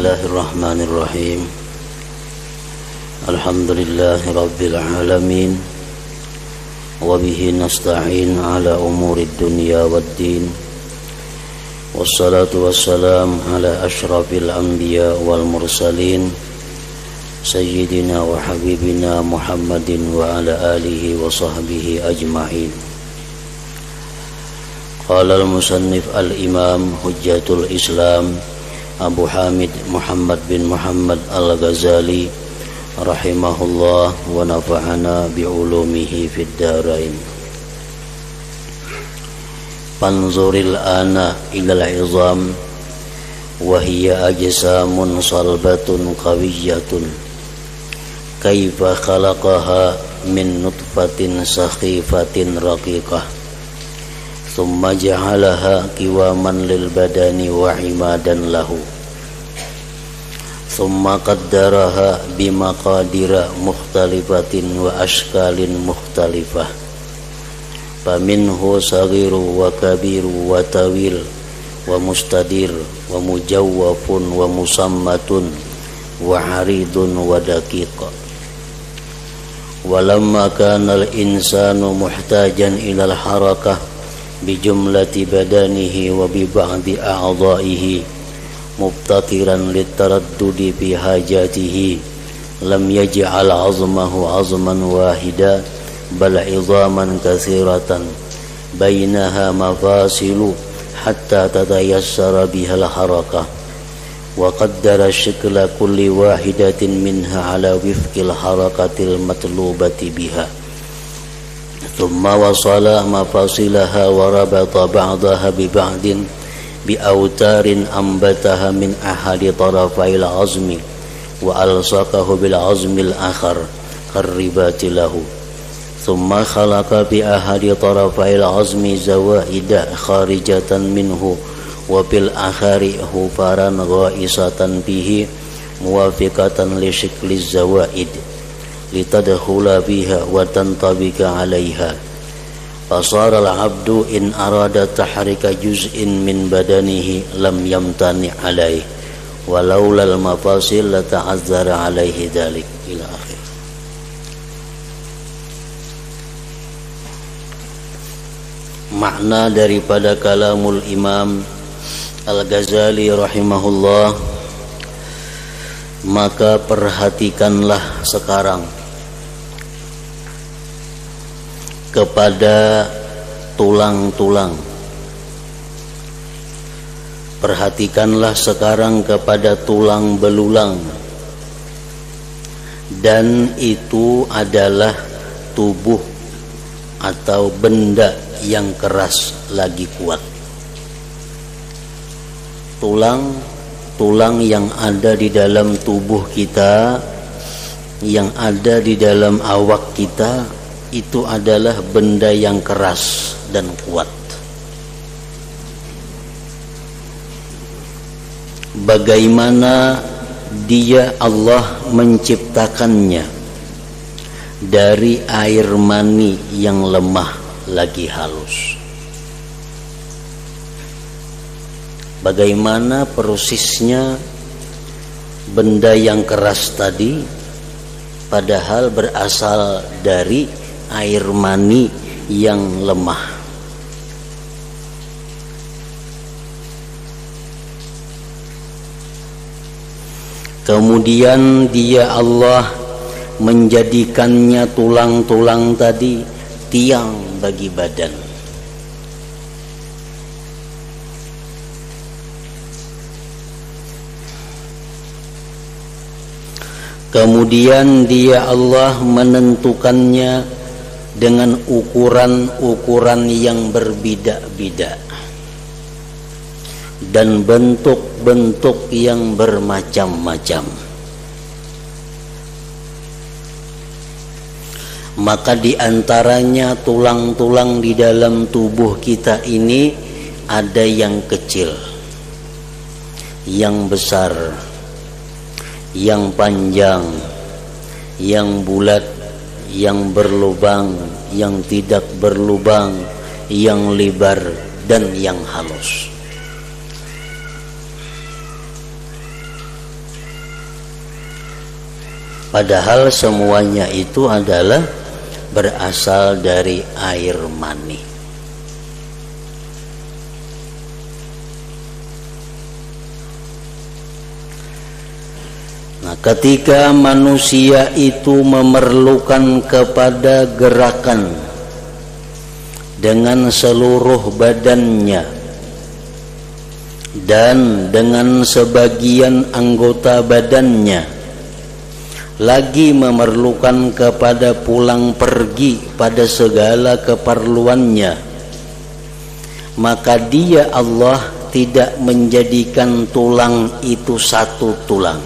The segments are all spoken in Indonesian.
Bismillahirrahmanirrahim. Alhamdulillahi rabbil alamin. Wa bihi nasta'in ala umurid dunya waddin. Wassalatu wassalam ala ashrafil anbiya wal mursalin Sayyidina wa habibina Muhammadin wa ala alihi wa sahbihi ajma'in. Qala al-musannif al-imam hujjatul islam Abu Hamid Muhammad bin Muhammad al-Ghazali rahimahullah wa nafa'ana bi'ulumihi fid darain. Panzuril ana ilal izam wa hiya ajsamun salbatun qawiyyatun kaifa khalaqaha min nutfatin sakhifatin raqiqah thumma ja'alaha qiwaman lil badani wa imadan lahu thumma qaddaraha bimaqadira mukhtalifatin wa ashkalin mukhtalifah faminhu saghiru wa kabiru wa tawil wa mustadir wa mujawwafun wa musammatun wa haridun wa daqiqa. Walamma kana al-insanu muhtajan ila al-harakah bijumlati badanihi wa bi ba'di a'dha'ihi mubtakiran litaraddudi bi hajatihi lam yaj'al 'azmahu 'azman wahida bal 'idhaman katsiratan bainaha mafasilu hatta tatayassara biha al-harakah wa qaddara shakla kulli wahidatin minha 'ala wifqil harakatil matlubati biha thumma wasala mafasilaha wa rabata ba'daha bi ba'din bi awtarin ambataha min ahadi tarafail azmi wa alsaqahu bil azmil akhar qarribati lahu thumma khalaqa bi ahadi tarafail azmi zawaida kharijatan minhu wa bil akhari hufaran ghaisatan bihi muwafiqatan li shikliz zawaid litadkhula biha wa tantabika 'alaiha fasara al-'abdu in arada tahrika juz'in min badanihi lam yamtani 'alaihi walaula al-mafasil la ta'azzara 'alaihi dzalik ila akhir. Makna daripada kalamul Imam Al-Ghazali rahimahullah, maka perhatikanlah sekarang kepada tulang-tulang. Perhatikanlah sekarang kepada tulang belulang, dan itu adalah tubuh atau benda yang keras lagi kuat. Tulang yang ada di dalam tubuh kita, yang ada di dalam awak kita, itu adalah benda yang keras dan kuat. Bagaimana dia Allah menciptakannya dari air mani yang lemah lagi halus. Bagaimana prosesnya benda yang keras tadi padahal berasal dari air mani yang lemah. Kemudian dia Allah menjadikannya tulang-tulang tadi tiang bagi badan. Kemudian dia Allah menentukannya dengan ukuran-ukuran yang berbeda-beda dan bentuk-bentuk yang bermacam-macam. Maka di antaranya tulang-tulang di dalam tubuh kita ini ada yang kecil, yang besar, yang panjang, yang bulat, yang berlubang, yang tidak berlubang, yang lebar, dan yang halus. Padahal semuanya itu adalah berasal dari air mani. Nah, ketika manusia itu memerlukan kepada gerakan dengan seluruh badannya dan dengan sebagian anggota badannya, lagi memerlukan kepada pulang pergi pada segala keperluannya, maka dia Allah tidak menjadikan tulang itu satu tulang,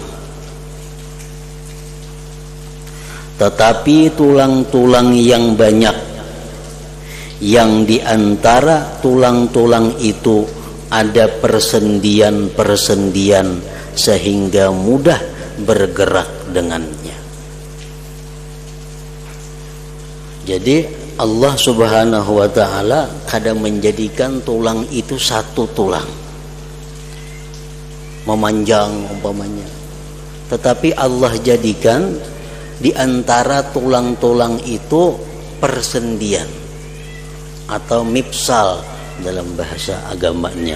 tetapi tulang-tulang yang banyak, yang diantara tulang-tulang itu ada persendian-persendian sehingga mudah bergerak dengannya. Jadi Allah Subhanahu wa ta'ala kadang menjadikan tulang itu satu tulang, memanjang umpamanya, tetapi Allah jadikan di antara tulang-tulang itu persendian atau mifsal dalam bahasa agamanya.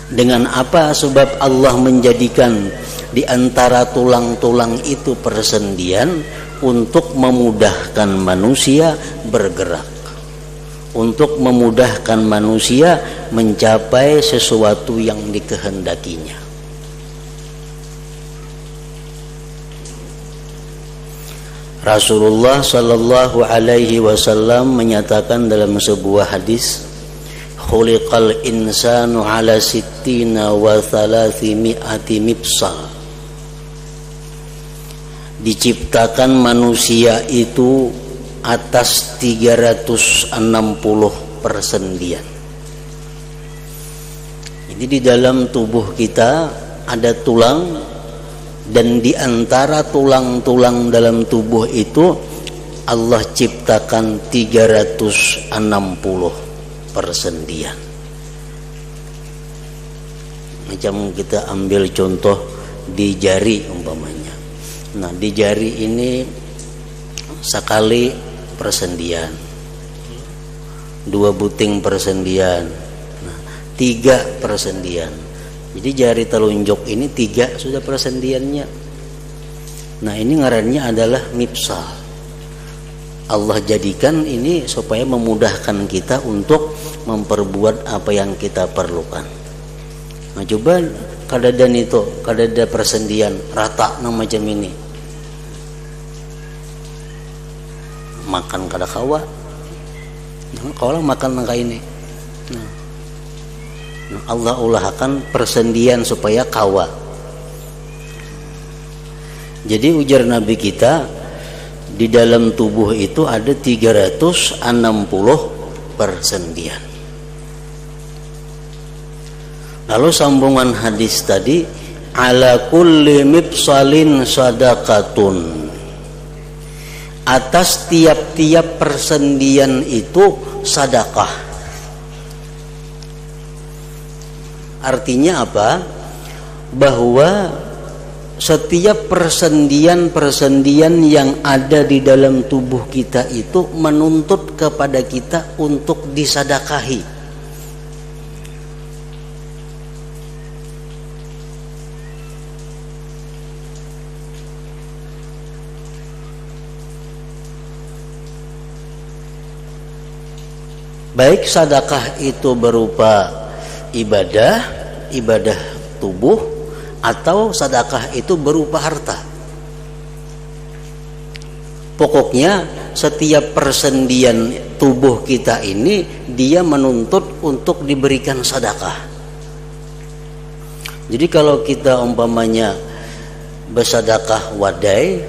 Dengan apa sebab Allah menjadikan di antara tulang-tulang itu persendian? Untuk memudahkan manusia bergerak, untuk memudahkan manusia mencapai sesuatu yang dikehendakinya. Rasulullah sallallahu alaihi wasallam menyatakan dalam sebuah hadis, khuliqal insanu ala sittina wa thalathimi'ati mifsal. Diciptakan manusia itu atas 360 persendian. Ini di dalam tubuh kita ada tulang, dan di antara tulang-tulang dalam tubuh itu Allah ciptakan 360 persendian. Macam kita ambil contoh di jari umpamanya. Nah, di jari ini sekali persendian, 2 buting persendian, 3 persendian. Jadi jari telunjuk ini 3 sudah persendiannya. Nah, ini ngarannya adalah mifsal. Allah jadikan ini supaya memudahkan kita untuk memperbuat apa yang kita perlukan. Nah, coba kadadan itu, kadada persendian rata nah macam ini. Makan kada kawa, kalau makan nangka ini. Nah, Allah ulahkan persendian supaya kawa. Jadi ujar Nabi kita, di dalam tubuh itu ada 360 persendian. Lalu sambungan hadis tadi, ala kulli mifsalin sadaqatun. Atas tiap-tiap persendian itu sedekah. Artinya apa? Bahwa setiap persendian-persendian yang ada di dalam tubuh kita itu menuntut kepada kita untuk disedekahi. Baik sedekah itu berupa ibadah tubuh, atau sedekah itu berupa harta. Pokoknya setiap persendian tubuh kita ini dia menuntut untuk diberikan sedekah. Jadi kalau kita umpamanya bersedekah wadai,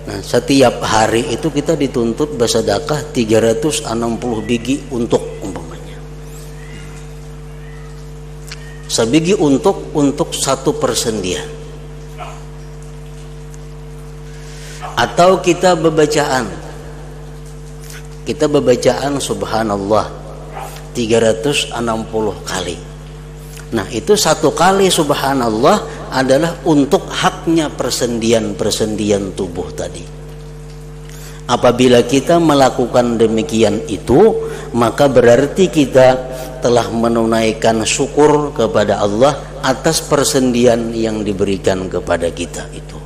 nah, setiap hari itu kita dituntut bersedekah 360 biji untuk umpamanya. Sebiji untuk 1 persendian. Atau kita bebacaan subhanallah 360 kali. Nah, itu 1 kali subhanallah adalah untuk haknya persendian-persendian tubuh tadi. Apabila kita melakukan demikian itu, maka berarti kita telah menunaikan syukur kepada Allah atas persendian yang diberikan kepada kita itu.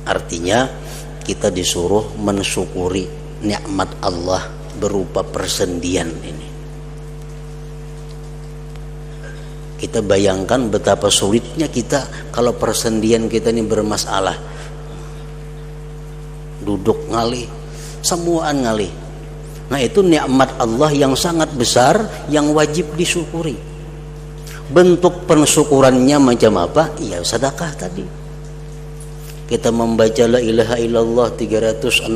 Artinya kita disuruh mensyukuri nikmat Allah berupa persendian ini. Kita bayangkan betapa sulitnya kita kalau persendian kita ini bermasalah. Duduk ngalih, semuaan ngalih. Nah, itu nikmat Allah yang sangat besar yang wajib disyukuri. Bentuk pensyukurannya macam apa? Ya sedekah tadi. Kita membaca la ilaha illallah 360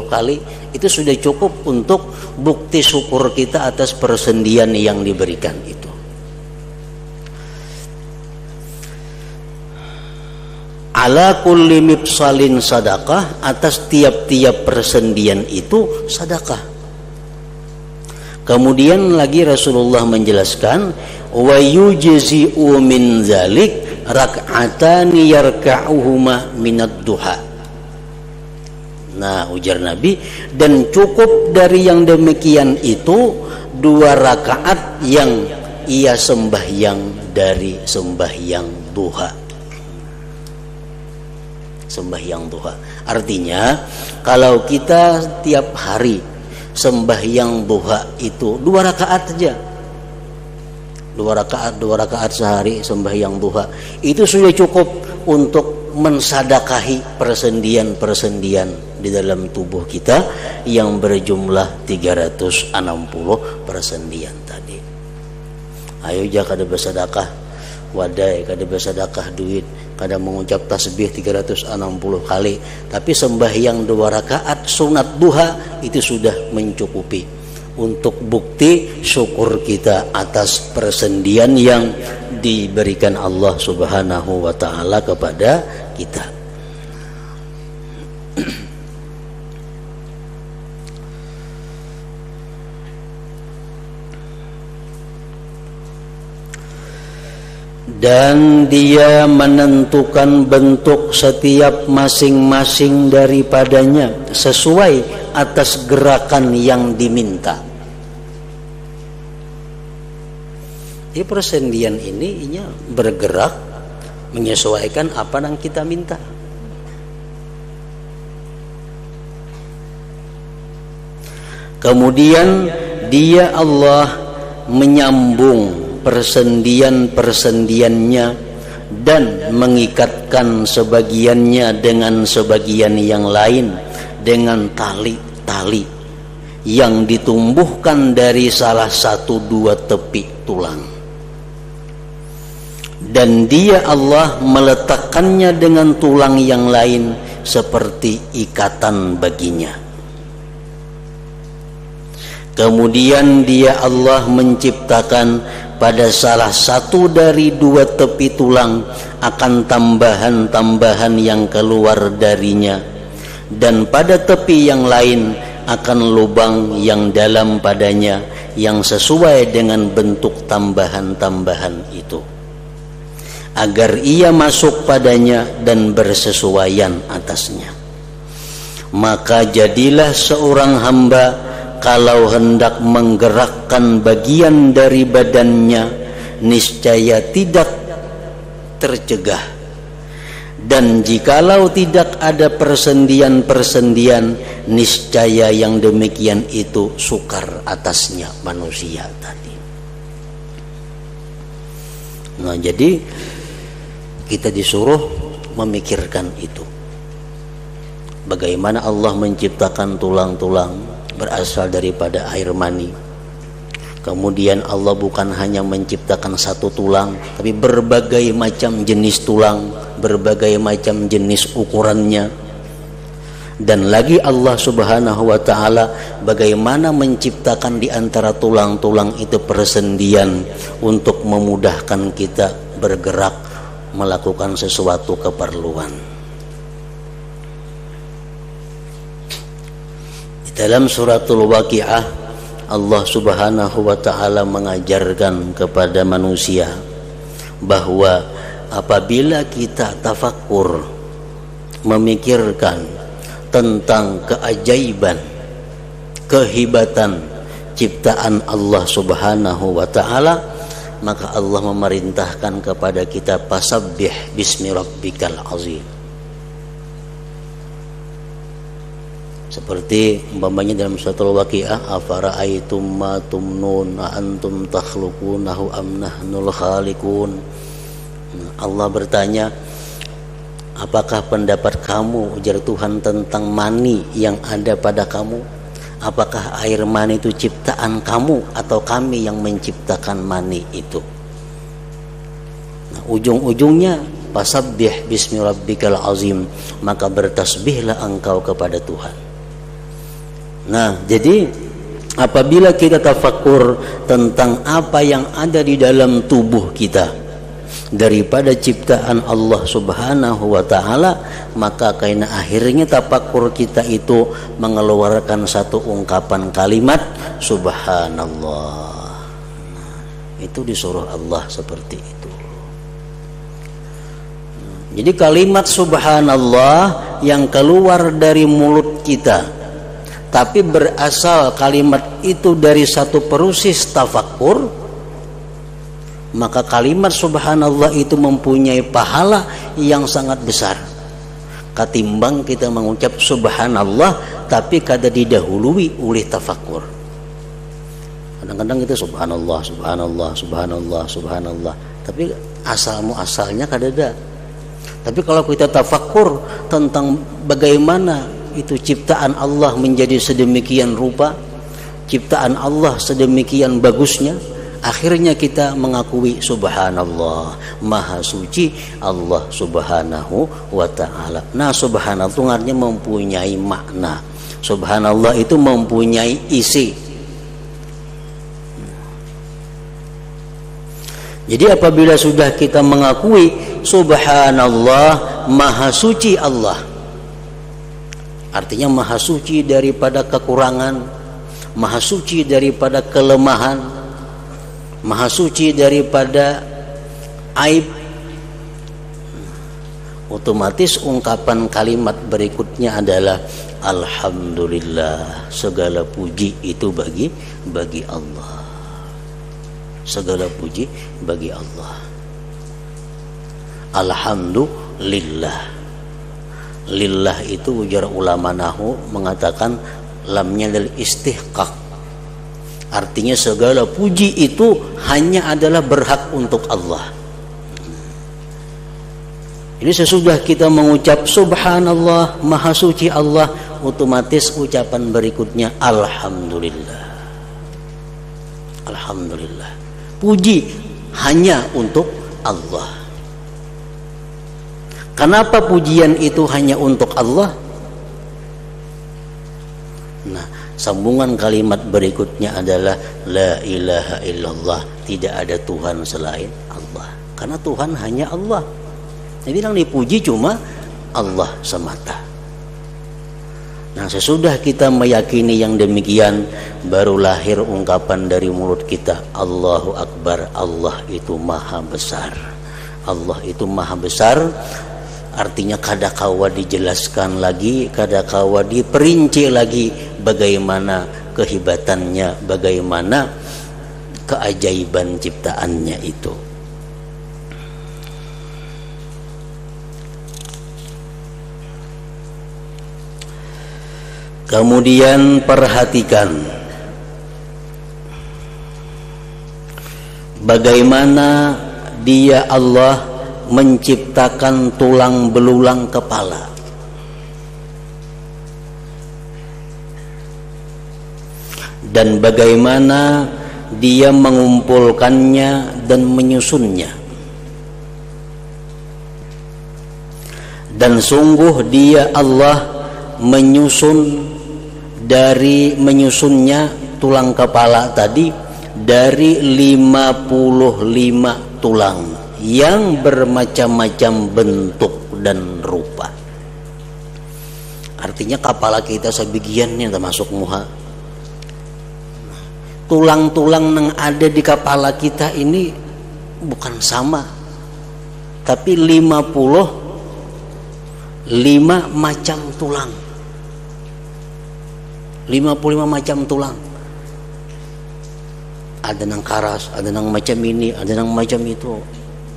kali, itu sudah cukup untuk bukti syukur kita atas persendian yang diberikan itu. Ala kulli mifsalin sadaqah, atas tiap-tiap persendian itu sadaqah. Kemudian lagi Rasulullah menjelaskan, wa yujzi'u min zalik rak'atani yarka'uhuma minad duha. Nah, ujar Nabi, dan cukup dari yang demikian itu 2 rakaat yang ia sembahyang dari sembahyang duha. Sembahyang duha artinya kalau kita tiap hari sembahyang duha itu 2 rakaat saja, 2 rakaat sehari sembahyang duha, itu sudah cukup untuk mensadakahi persendian-persendian di dalam tubuh kita yang berjumlah 360 persendian tadi. Ayo jah kada bersedekah wadai, kada bersedekah duit, kada mengucap tasbih 360 kali, tapi sembahyang 2 rakaat sunat duha itu sudah mencukupi untuk bukti syukur kita atas persendian yang diberikan Allah Subhanahu wa taala kepada kita. Dan dia menentukan bentuk setiap masing-masing daripadanya sesuai atas gerakan yang diminta. Di persendian ini bergerak menyesuaikan apa yang kita minta. Kemudian dia Allah menyambung persendian-persendiannya dan mengikatkan sebagiannya dengan sebagian yang lain dengan tali-tali yang ditumbuhkan dari salah 1-2 tepi tulang, dan dia Allah meletakkannya dengan tulang yang lain seperti ikatan baginya. Kemudian dia Allah menciptakan pada salah satu dari 2 tepi tulang akan tambahan-tambahan yang keluar darinya, dan pada tepi yang lain akan lubang yang dalam padanya yang sesuai dengan bentuk tambahan-tambahan itu, agar ia masuk padanya dan bersesuaian atasnya. Maka jadilah seorang hamba kalau hendak menggerakkan bagian dari badannya niscaya tidak tercegah, dan jikalau tidak ada persendian-persendian niscaya yang demikian itu sukar atasnya manusia tadi. Nah, jadi kita disuruh memikirkan itu, bagaimana Allah menciptakan tulang-tulang berasal daripada air mani. Kemudian Allah bukan hanya menciptakan 1 tulang, tapi berbagai macam jenis tulang, berbagai macam jenis ukurannya. Dan lagi Allah Subhanahu wa taala bagaimana menciptakan di antara tulang-tulang itu persendian untuk memudahkan kita bergerak melakukan sesuatu keperluan. Dalam suratul Waqiah, Allah Subhanahu wa taala mengajarkan kepada manusia, bahwa apabila kita tafakkur, memikirkan tentang keajaiban, kehebatan ciptaan Allah Subhanahu wa ta'ala, maka Allah memerintahkan kepada kita fasabbih bismi rabbikal azim. Seperti umpamanya dalam suratul Waqiah, afara'aitum ma tumnun a antum takhluqunahu am nahnul khaliqun. Allah bertanya, apakah pendapat kamu, ujar Tuhan, tentang mani yang ada pada kamu? Apakah air mani itu ciptaan kamu atau kami yang menciptakan mani itu? Nah, ujung-ujungnya fasabbih bismi rabbikal azim, maka bertasbihlah engkau kepada Tuhan. Nah, jadi apabila kita tafakkur tentang apa yang ada di dalam tubuh kita daripada ciptaan Allah Subhanahu wa ta'ala, maka karena akhirnya tafakkur kita itu mengeluarkan satu ungkapan kalimat subhanallah. Itu disuruh Allah seperti itu. Jadi kalimat subhanallah yang keluar dari mulut kita, tapi berasal kalimat itu dari satu proses tafakkur, maka kalimat subhanallah itu mempunyai pahala yang sangat besar ketimbang kita mengucap subhanallah tapi kada didahului oleh tafakkur. Kadang-kadang kita subhanallah, subhanallah, subhanallah, subhanallah, tapi asalnya kada ada. Tapi kalau kita tafakkur tentang bagaimana itu ciptaan Allah menjadi sedemikian rupa, ciptaan Allah sedemikian bagusnya, akhirnya kita mengakui subhanallah, maha suci Allah Subhanahu wa ta'ala. Nah, subhanallah itu artinya mempunyai makna. Subhanallah itu mempunyai isi. Jadi apabila sudah kita mengakui subhanallah, maha suci Allah, artinya maha suci daripada kekurangan, maha suci daripada kelemahan, maha suci daripada aib, otomatis ungkapan kalimat berikutnya adalah alhamdulillah, segala puji itu bagi Allah. Segala puji bagi Allah. Alhamdulillah. Lillah itu ujar ulama nahwu mengatakan lamnya lil istihqaq. Artinya segala puji itu hanya adalah berhak untuk Allah. Ini sesudah kita mengucap subhanallah, maha suci Allah, otomatis ucapan berikutnya alhamdulillah. Alhamdulillah. Puji hanya untuk Allah. Kenapa pujian itu hanya untuk Allah? Nah, sambungan kalimat berikutnya adalah la ilaha illallah, tidak ada Tuhan selain Allah. Karena Tuhan hanya Allah. Jadi yang dipuji cuma Allah semata. Nah, sesudah kita meyakini yang demikian, baru lahir ungkapan dari mulut kita, Allahu Akbar, Allah itu maha besar. Allah itu maha besar, artinya kadakawa dijelaskan lagi, kadakawa diperinci lagi bagaimana kehebatannya, bagaimana keajaiban ciptaannya itu. Kemudian perhatikan bagaimana Dia Allah menciptakan tulang belulang kepala. Dan bagaimana Dia mengumpulkannya dan menyusunnya. Dan sungguh Dia Allah menyusunnya tulang kepala tadi dari 55 tulang yang bermacam-macam bentuk dan rupa. Artinya kepala kita sebagiannya termasuk muha. Tulang-tulang yang ada di kepala kita ini bukan sama tapi 55 macam tulang. 55 macam tulang. Ada nang karas, ada nang macam ini, ada nang macam itu.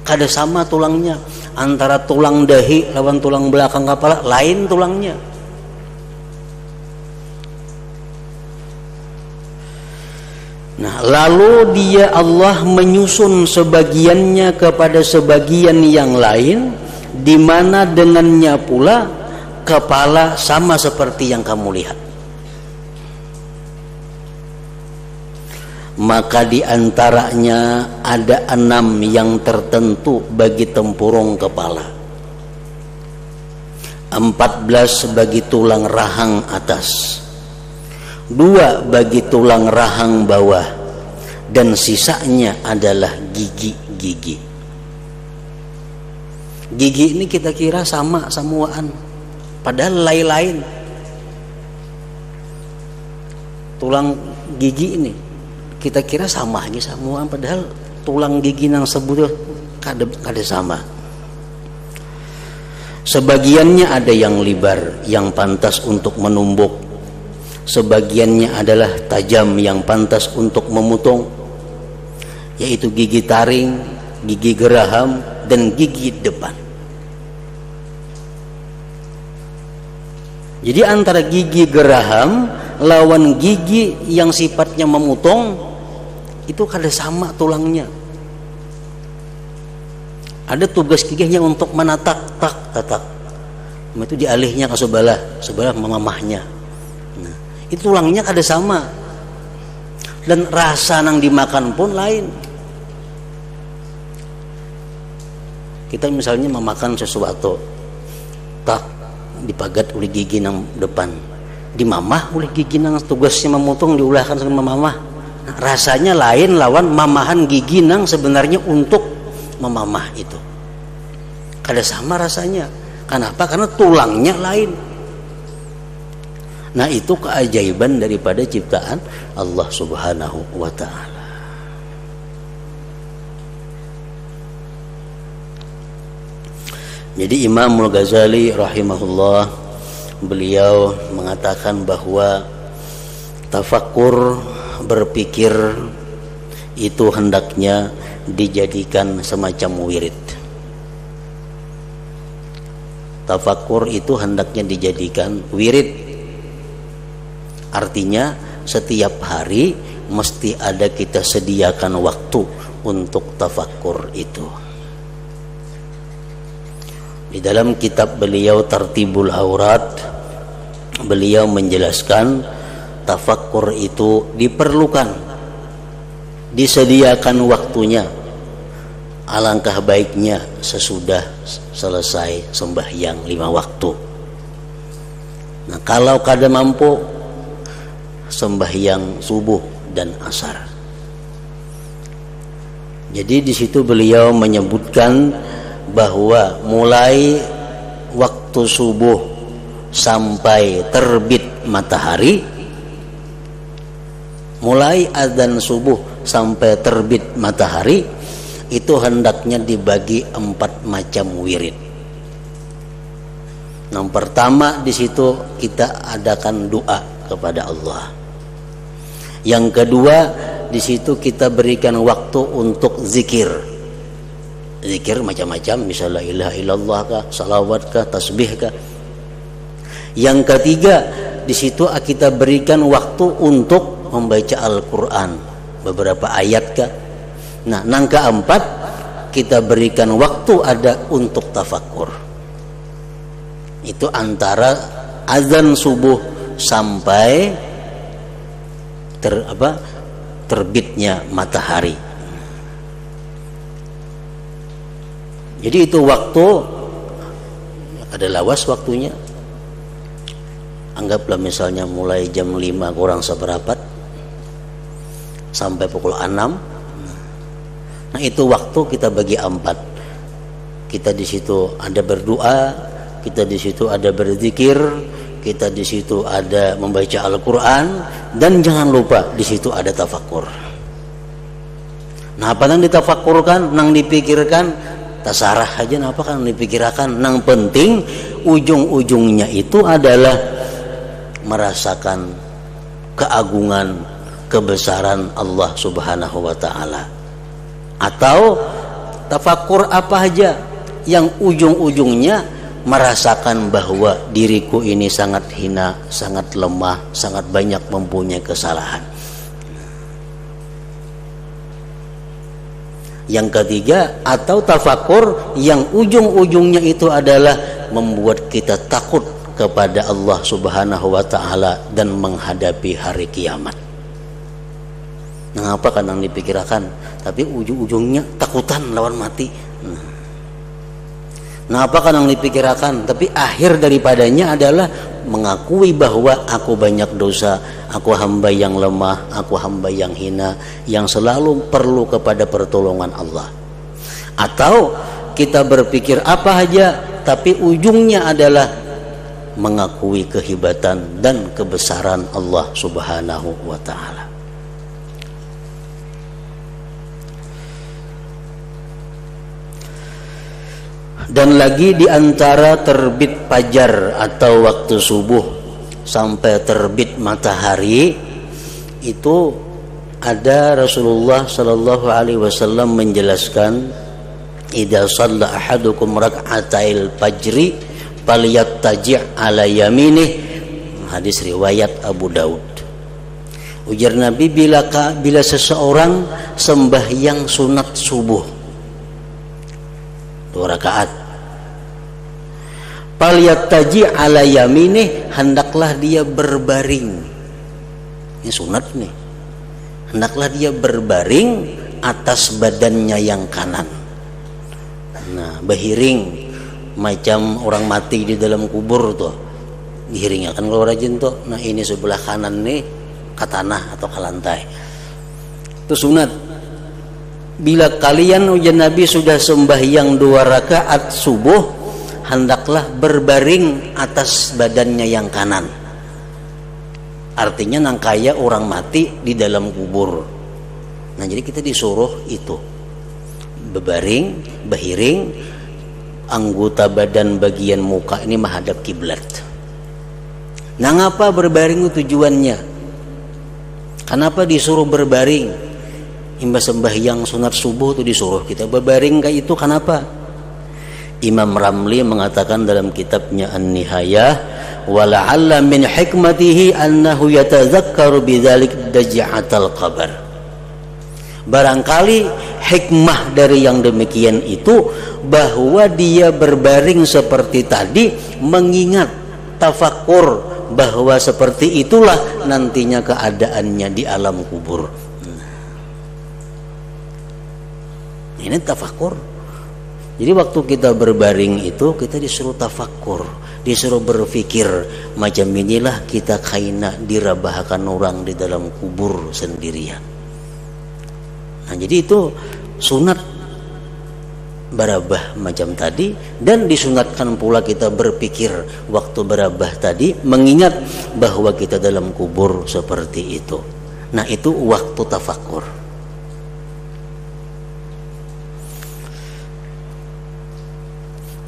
Kada sama tulangnya. Antara tulang dahi lawan tulang belakang kepala lain tulangnya. Nah, lalu dia Allah menyusun sebagiannya kepada sebagian yang lain, di mana dengannya pula kepala sama seperti yang kamu lihat. Maka di antaranya ada 6 yang tertentu bagi tempurung kepala, 14 bagi tulang rahang atas, 2 bagi tulang rahang bawah, dan sisanya adalah gigi-gigi. Gigi ini kita kira sama samuaan, padahal lain-lain. Tulang gigi ini kita kira sama aja samuaan, padahal tulang gigi nang sebut kada sama. Sebagiannya ada yang libar yang pantas untuk menumbuk, sebagiannya adalah tajam yang pantas untuk memotong, yaitu gigi taring, gigi geraham, dan gigi depan. Jadi antara gigi geraham lawan gigi yang sifatnya memotong itu kada sama tulangnya. Ada tugas giginya untuk menatak tatak, itu dialihnya ke sebelah mamahnya. Nah, itu tulangnya kada sama, dan rasa nang dimakan pun lain. Kita misalnya memakan sesuatu, tak dipagat oleh gigi nang depan, dimamah oleh gigi nang tugasnya memotong diulahkan sama mamah. Nah, rasanya lain lawan mamahan gigi nang sebenarnya untuk memamah itu. Kada sama rasanya. Kenapa? Karena tulangnya lain. Nah, itu keajaiban daripada ciptaan Allah Subhanahu wa ta'ala. Jadi Imam Al-Ghazali rahimahullah, beliau mengatakan bahwa tafakkur, berpikir itu hendaknya dijadikan semacam wirid. Tafakkur itu hendaknya dijadikan wirid. Artinya setiap hari mesti ada kita sediakan waktu untuk tafakkur itu. Di dalam kitab beliau Tartibul Aurat, beliau menjelaskan tafakkur itu diperlukan, disediakan waktunya. Alangkah baiknya sesudah selesai sembahyang 5 waktu. Nah, kalau kada mampu, sembahyang subuh dan asar. Jadi di situ beliau menyebutkan bahwa mulai waktu subuh sampai terbit matahari, mulai azan subuh sampai terbit matahari, itu hendaknya dibagi 4 macam wirid. Yang pertama di situ kita adakan doa kepada Allah. Yang kedua di situ kita berikan waktu untuk zikir. Zikir macam-macam, misalnya la ilaha illallah kah, salawat kah, tasbih kah. Yang ketiga di situ kita berikan waktu untuk membaca Al-Qur'an, beberapa ayat kah. Nah, yang keempat kita berikan waktu ada untuk tafakkur. Itu antara azan subuh sampai terbitnya matahari. Jadi itu waktu ada lawas waktunya. Anggaplah misalnya mulai jam 5 kurang seperempat sampai pukul 6. Nah, itu waktu kita bagi 4. Kita di situ ada berdoa, kita di situ ada berzikir, kita di situ ada membaca Al-Qur'an, dan jangan lupa di situ ada tafakkur. Nah, apa yang ditafakkurkan, yang dipikirkan, tasarah aja apa kan dipikirkan. Nang penting ujung-ujungnya itu adalah merasakan keagungan, kebesaran Allah Subhanahu wa taala. Atau tafakur apa aja yang ujung-ujungnya merasakan bahwa diriku ini sangat hina, sangat lemah, sangat banyak mempunyai kesalahan. Yang ketiga, atau tafakur yang ujung-ujungnya itu adalah membuat kita takut kepada Allah Subhanahu wa taala dan menghadapi hari kiamat. Nah, apa kadang dipikirkan, tapi ujung-ujungnya takutan lawan mati. Nah, apa kadang dipikirkan, tapi akhir daripadanya adalah mengakui bahwa aku banyak dosa, aku hamba yang lemah, aku hamba yang hina, yang selalu perlu kepada pertolongan Allah. Atau kita berpikir apa aja, tapi ujungnya adalah mengakui kehebatan dan kebesaran Allah Subhanahu wa taala. Dan lagi di antara terbit fajar atau waktu subuh sampai terbit matahari itu ada Rasulullah sallallahu alaihi wasallam menjelaskan, idza shalla ahadukum rak'atail fajri falyattaji' ala yaminih. Hadis riwayat Abu Daud. Ujar Nabi, bila seseorang sembahyang sunat subuh 2 rakaat, falyattaji' ala yaminih, hendaklah dia berbaring. Ini sunat nih. Hendaklah dia berbaring atas badannya yang kanan. Nah, berhiring macam orang mati di dalam kubur tuh. Dihiringnya kan kalau rajin tuh. Nah, ini sebelah kanan nih ke tanah atau ke lantai. Itu sunat. Bila kalian, ujar Nabi, sudah sembahyang 2 rakaat subuh, hendaklah berbaring atas badannya yang kanan. Artinya nangkaya orang mati di dalam kubur. Nah, jadi kita disuruh itu berbaring, berhiring, anggota badan bagian muka ini menghadap kiblat. Nah, ngapa berbaring tujuannya? Kenapa disuruh berbaring? Imbas sembahyang sunat subuh itu disuruh kita berbaring kayak itu, kenapa? Imam Ramli mengatakan dalam kitabnya An-Nihayah, wala'alla min hikmatihi annahu yatazakkaru bidzalik daj'atal qabr. Barangkali hikmah dari yang demikian itu bahwa dia berbaring seperti tadi mengingat, tafakur bahwa seperti itulah nantinya keadaannya di alam kubur. Ini tafakur. Jadi waktu kita berbaring itu kita disuruh tafakur, disuruh berpikir, macam inilah kita kaina dirabahakan orang di dalam kubur sendirian. Nah, jadi itu sunat barabah macam tadi, dan disunatkan pula kita berpikir waktu barabah tadi mengingat bahwa kita dalam kubur seperti itu. Nah, itu waktu tafakur.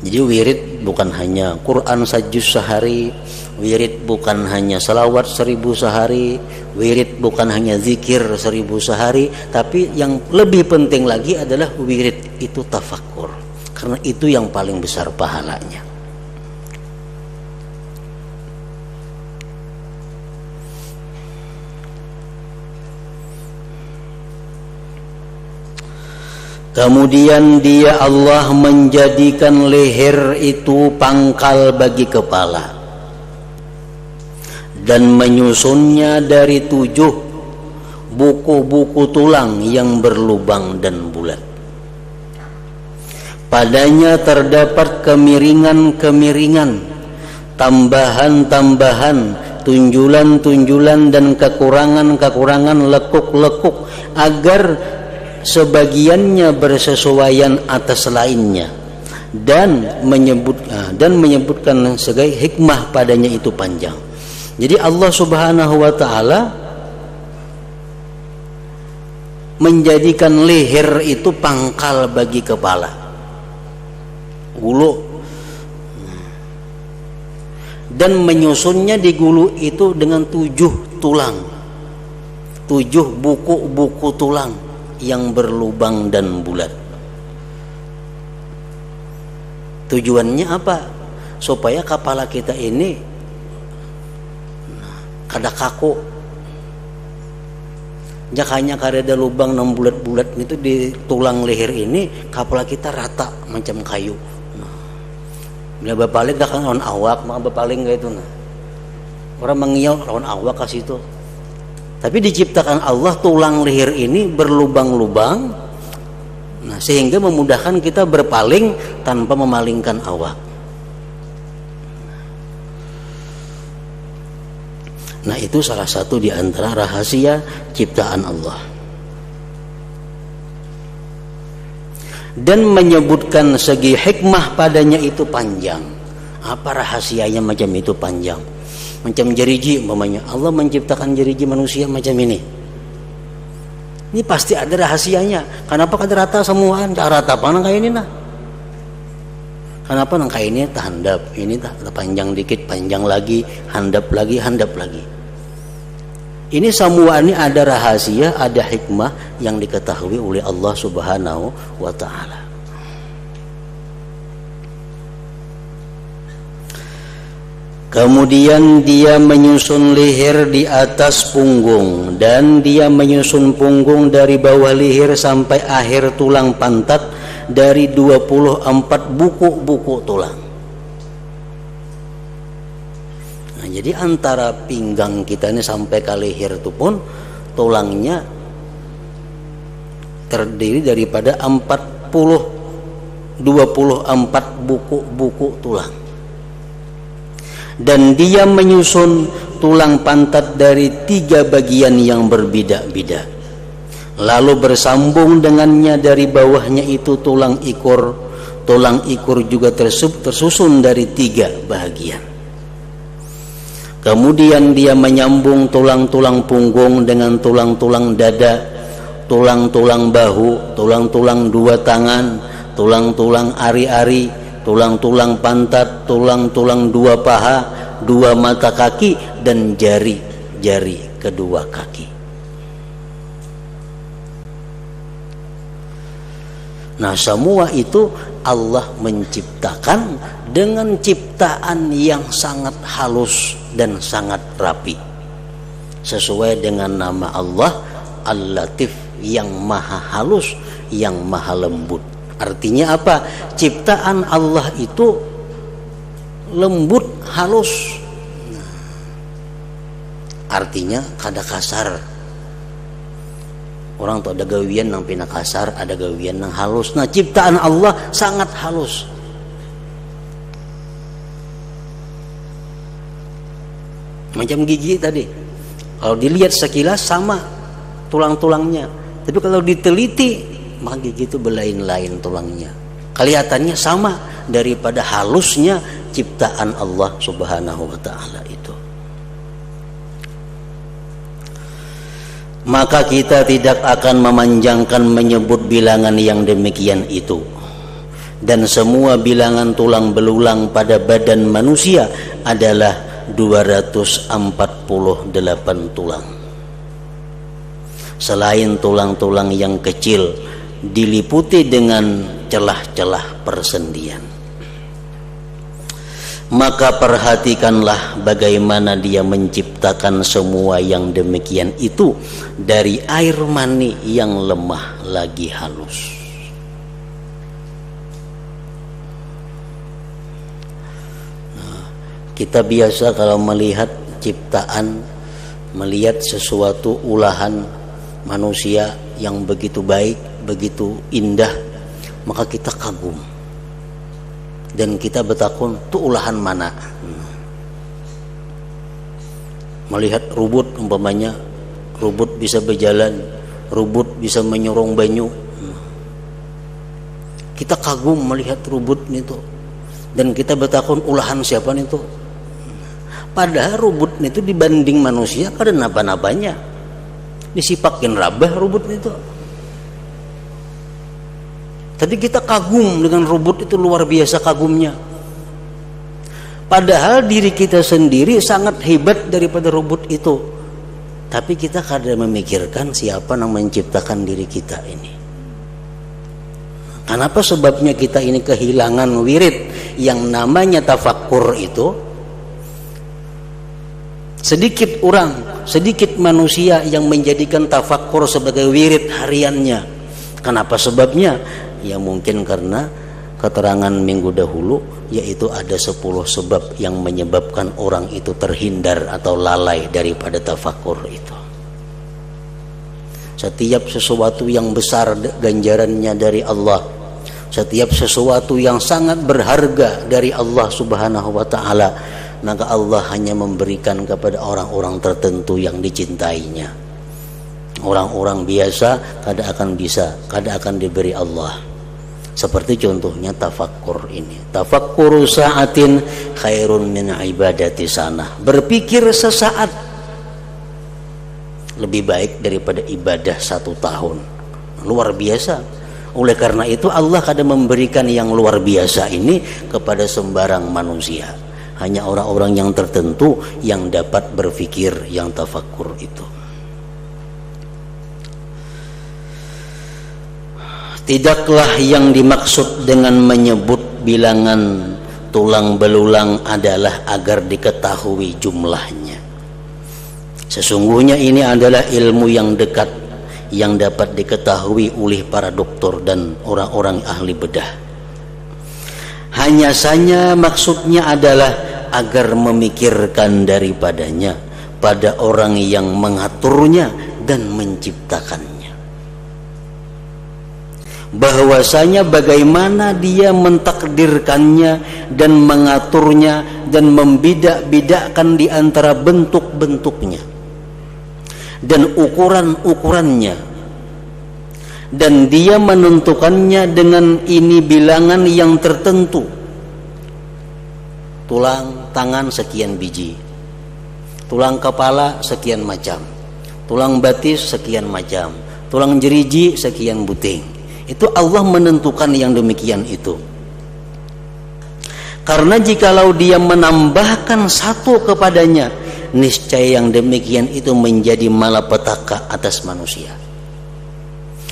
Jadi wirid bukan hanya Quran sajus sehari, wirid bukan hanya salawat 1000 sehari, wirid bukan hanya zikir 1000 sehari, tapi yang lebih penting lagi adalah wirid itu tafakur, karena itu yang paling besar pahalanya. Kemudian dia Allah menjadikan leher itu pangkal bagi kepala dan menyusunnya dari 7 buku-buku tulang yang berlubang dan bulat. Padanya terdapat kemiringan-kemiringan, tambahan-tambahan, tunjulan-tunjulan dan kekurangan-kekurangan, lekuk-lekuk, agar sebagiannya bersesuaian atas lainnya, dan menyebutkan sebagai hikmah padanya itu panjang. Jadi Allah Subhanahu wa taala menjadikan leher itu pangkal bagi kepala. gulu, dan menyusunnya di gulu itu dengan 7 tulang, 7 buku-buku tulang yang berlubang dan bulat. Tujuannya apa? Supaya kepala kita ini kada kaku. Jakanya kada lubang 6 bulat-bulat itu di tulang leher ini, kepala kita rata macam kayu. Bila bapaling dah kan lawan awak, maka bapaling gak itu nah. Orang mengiau lawan awak kasih itu. Tapi diciptakan Allah tulang leher ini berlubang-lubang, nah sehingga memudahkan kita berpaling tanpa memalingkan awak. Nah itu salah satu di antara rahasia ciptaan Allah. Dan menyebutkan segi hikmah padanya itu panjang. Apa rahasianya macam itu panjang? Macam jeriji umpamanya, Allah menciptakan jeriji manusia macam ini. Ini pasti ada rahasianya. Kenapa kada rata semuaan? Rata apa nang kayak ini nah? Kenapa nang kayak ini tak handap? Ini tak panjang dikit, panjang lagi, handap lagi, handap lagi. Ini semua ini ada rahasia, ada hikmah yang diketahui oleh Allah Subhanahu wa ta'ala. Kemudian dia menyusun leher di atas punggung, dan dia menyusun punggung dari bawah leher sampai akhir tulang pantat dari 24 buku-buku tulang. Nah, jadi antara pinggang kita ini sampai ke leher itu pun tulangnya terdiri daripada 24 buku-buku tulang. Dan dia menyusun tulang pantat dari 3 bagian yang berbeda-beda. Lalu bersambung dengannya dari bawahnya itu tulang ikur. Tulang ikur juga tersusun dari 3 bagian. Kemudian dia menyambung tulang-tulang punggung dengan tulang-tulang dada, tulang-tulang bahu, tulang-tulang 2 tangan, tulang-tulang ari-ari, tulang-tulang pantat, tulang-tulang 2 paha, 2 mata kaki, dan jari-jari kedua kaki. Nah, semua itu Allah menciptakan dengan ciptaan yang sangat halus dan sangat rapi, sesuai dengan nama Allah Al-Latif, yang maha halus, yang maha lembut. Artinya apa? Ciptaan Allah itu lembut, halus. Artinya kada kasar. Orang tuh ada gawian nang pina kasar, ada gawian nang halus. Nah, ciptaan Allah sangat halus. Macam gigi tadi, kalau dilihat sekilas sama tulang-tulangnya, tapi kalau diteliti maka gigi itu berlain-lain tulangnya. Kelihatannya sama daripada halusnya ciptaan Allah Subhanahu wa ta'ala itu. Maka kita tidak akan memanjangkan menyebut bilangan yang demikian itu. Dan semua bilangan tulang belulang pada badan manusia adalah 248 tulang. Selain tulang-tulang yang kecil diliputi dengan celah-celah persendian. Maka perhatikanlah bagaimana dia menciptakan semua yang demikian itu dari air mani yang lemah lagi halus. Nah, kita biasa kalau melihat ciptaan, melihat sesuatu ulahan manusia yang begitu baik, begitu indah, maka kita kagum. Dan kita bertakun, itu ulahan mana? Melihat rubut umpamanya, rubut bisa berjalan, rubut bisa menyorong banyu. Kita kagum melihat rubut itu. Dan kita bertakun, ulahan siapa itu? Padahal rubut itu dibanding manusia kada napa-napanya. Disipakin rabah rubut itu. Tadi kita kagum dengan robot itu, luar biasa kagumnya. Padahal diri kita sendiri sangat hebat daripada robot itu. Tapi kita kadang memikirkan siapa yang menciptakan diri kita ini. Kenapa sebabnya kita ini kehilangan wirid yang namanya tafakkur itu? Sedikit orang, sedikit manusia yang menjadikan tafakkur sebagai wirid hariannya. Kenapa sebabnya? Ya mungkin karena keterangan minggu dahulu, yaitu ada 10 sebab yang menyebabkan orang itu terhindar atau lalai daripada tafakkur itu. Setiap sesuatu yang besar ganjarannya dari Allah, setiap sesuatu yang sangat berharga dari Allah Subhanahu wa ta'ala, maka Allah hanya memberikan kepada orang-orang tertentu yang dicintainya. Orang-orang biasa kada akan bisa, kada akan diberi Allah. Seperti contohnya tafakkur ini. Tafakkuru sa'atin khairun min ibadati sanah. Berpikir sesaat lebih baik daripada ibadah 1 tahun. Luar biasa. Oleh karena itu Allah kadang memberikan yang luar biasa ini kepada sembarang manusia. Hanya orang-orang yang tertentu yang dapat berpikir yang tafakkur itu. Tidaklah yang dimaksud dengan menyebut bilangan tulang belulang adalah agar diketahui jumlahnya. Sesungguhnya ini adalah ilmu yang dekat yang dapat diketahui oleh para doktor dan orang-orang ahli bedah. Hanya saja maksudnya adalah agar memikirkan daripadanya pada orang yang mengaturnya dan menciptakannya. Bahwasanya bagaimana dia mentakdirkannya dan mengaturnya dan membidak-bidakkan di antara bentuk-bentuknya dan ukuran-ukurannya, dan dia menentukannya dengan ini bilangan yang tertentu. Tulang tangan sekian biji, tulang kepala sekian macam, tulang batis sekian macam, tulang jeriji sekian buting. Itu Allah menentukan yang demikian itu. Karena jikalau dia menambahkan satu kepadanya, niscaya yang demikian itu menjadi malapetaka atas manusia.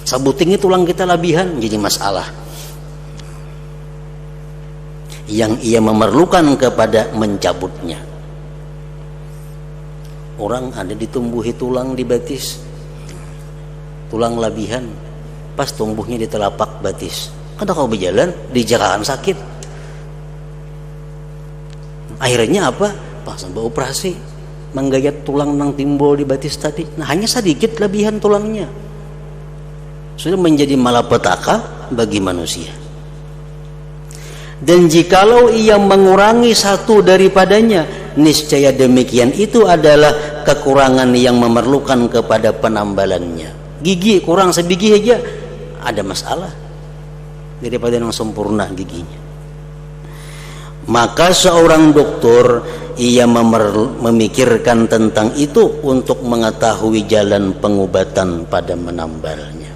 Sabuting tulang kita labihan jadi masalah. Yang ia memerlukan kepada mencabutnya. Orang ada ditumbuhi tulang di batis, tulang labihan, pas tumbuhnya di telapak batis. Kada kau berjalan di jalan sakit. Akhirnya apa? Pas sampai operasi menggayat tulang nang timbul di batis tadi. Nah hanya sedikit lebihan tulangnya. Sudah menjadi malapetaka bagi manusia. Dan jikalau ia mengurangi satu daripadanya, niscaya demikian itu adalah kekurangan yang memerlukan kepada penambalannya. Gigi kurang sebiji aja ada masalah daripada yang sempurna giginya. Maka seorang doktor ia memikirkan tentang itu untuk mengetahui jalan pengobatan pada menambalnya.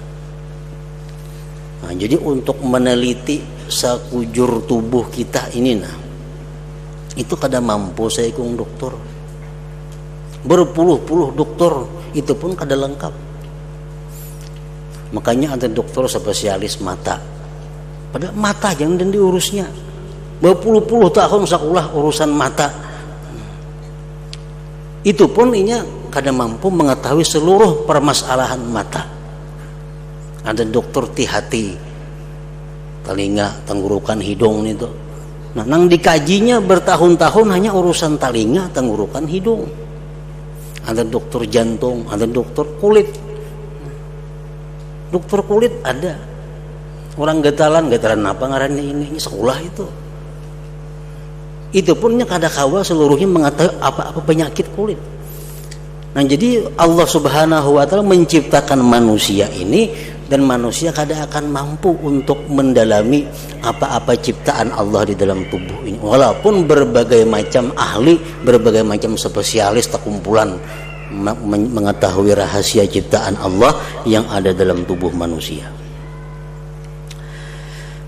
Nah, jadi untuk meneliti sekujur tubuh kita ini, nah itu kada mampu saya kong dokter. Berpuluh-puluh dokter itu pun kada lengkap. Makanya ada dokter spesialis mata. Padahal mata jangan diurusnya. Berpuluh-puluh tahun sekolah urusan mata. Itu pun inya kada mampu mengetahui seluruh permasalahan mata. Ada dokter hati, telinga, tenggorokan, hidung itu. Nah, nang dikajinya bertahun-tahun hanya urusan telinga, tenggorokan, hidung. Ada dokter jantung, ada dokter kulit. Dokter kulit ada. Orang getaran apa ngarannya ini sekolah itu. Itu punnya kada kawa seluruhnya mengetahui apa-apa penyakit kulit. Nah, jadi Allah Subhanahu wa taala menciptakan manusia ini dan manusia kada akan mampu untuk mendalami apa-apa ciptaan Allah di dalam tubuh ini. Walaupun berbagai macam ahli, berbagai macam spesialis terkumpulan mengetahui rahasia ciptaan Allah yang ada dalam tubuh manusia.